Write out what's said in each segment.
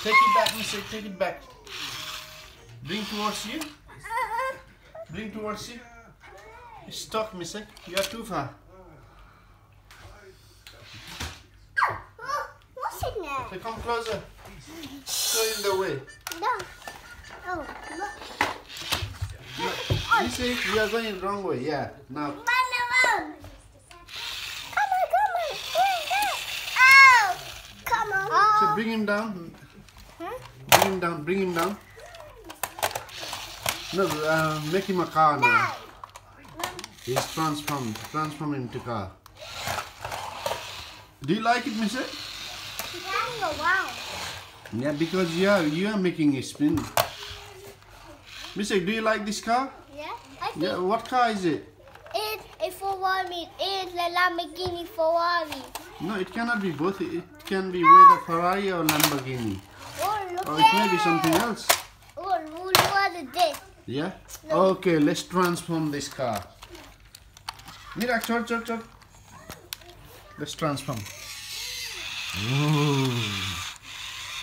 Take it back, Misek. Take it back. Bring towards you. Bring towards you. It's stuck, Misek. You are too far. What's in there? So come closer. So in the way. No. Oh, look. Misek, you are going the wrong way. Yeah. Now. Run around. Come on. Oh, come on. Oh. So bring him down. Huh? Bring him down. Bring him down. No, make him a car now. He's transformed into car. Do you like it, Misek? He's running around. Yeah, because you are making a spin. Misek, do you like this car? Yeah, I think Yeah, what car is it? it's a Ferrari. It's a Lamborghini Ferrari. No, it cannot be both. It can be whether Ferrari or Lamborghini. Oh, look Or it may be something else. Oh, look at this. Yeah? Okay, let's transform this car. Mira, chop. Let's transform. Ooh.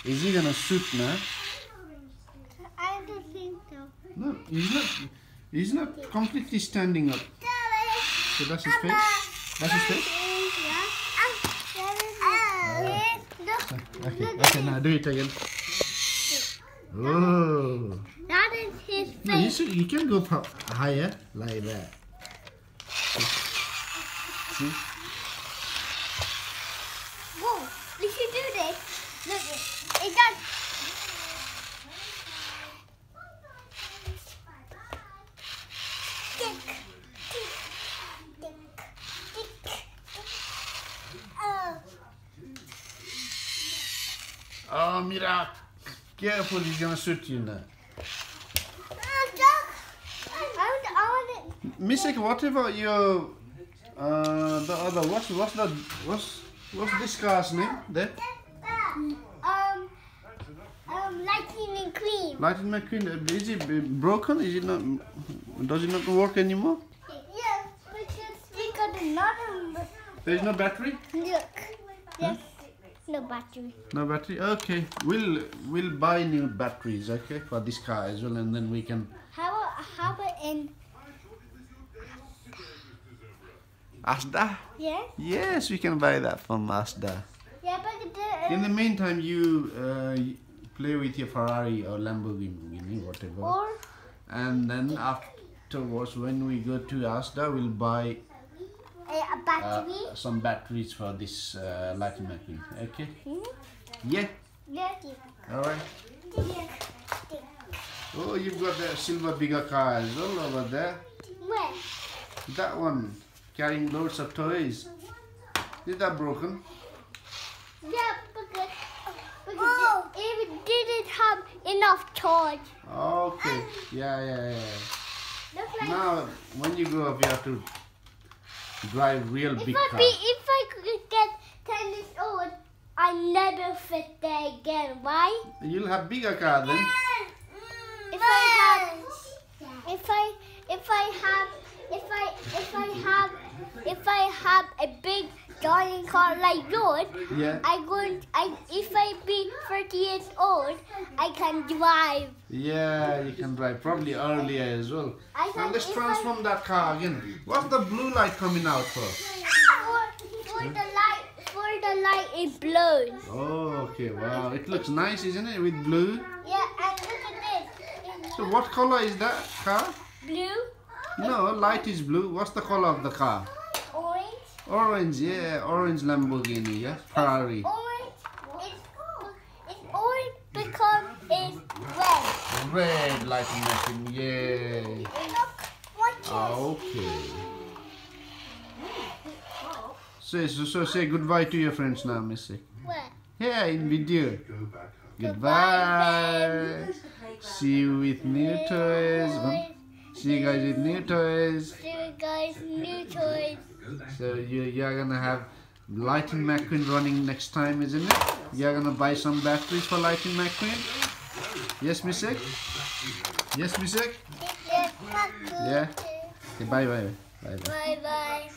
Is he gonna shoot now? I don't think so. No, he's not completely standing up. So that's his face? That's his face? Okay, now do it again. Oh. That is his No, face. you can go higher, like that. See? Whoa, we should do this. Look, it does. Tick, tick, tick. Oh. Oh, Mira. Careful, he's gonna shoot you now. I want it. Misek, what about your the other? What's this car's name? There? Lightning McQueen. Lightning McQueen. Is it broken? Is it not? Does it not work anymore? Yes, because we got another. There is no battery. Look. Yes. No battery. No battery. Okay, we'll buy new batteries. Okay, for this car as well, and then we can. How about in? Asda? Yeah. Yes, we can buy that from Asda. Yeah, but In the meantime, you play with your Ferrari or Lamborghini, whatever. or And then afterwards, when we go to Asda, we'll buy a battery. some batteries for this Lightning McQueen. Okay? Hmm? Yeah. Yeah. Alright. Yeah. Oh, you've got the silver bigger car as well over there. Where? That one, carrying loads of toys. Is that broken? Yeah, because it didn't have enough charge. Okay. Yeah. Look like Now, when you grow up, you have to drive real big car. if I could get 10 years old, I never fit there again. Why? You'll have bigger car then. If I have a big giant car like yours, Yeah. if I be 30 years old, I can drive. Yeah, you can drive probably earlier as well. I Now can let's if transform that car again. What's the blue light coming out for? For the light it blows. Oh, okay. Wow, it looks nice, isn't it, with blue? Yeah, and look at this. So what color is that car? Blue, No, light is blue. What's the color of the car? orange. Orange, yeah, orange Lamborghini, yeah, Ferrari. Orange. It's orange because it's red. Red Lightning McQueen, yeah. Look, watch it. Okay. So say goodbye to your friends now, Misek. Where? Yeah, in video. Goodbye, Goodbye. See you with new toys. See you guys with new toys. See you guys, new toys. So you're gonna have Lightning McQueen running next time, isn't it? You're gonna buy some batteries for Lightning McQueen? Yes, Misek? Yes, Misek? Yeah. Okay, bye. Bye bye.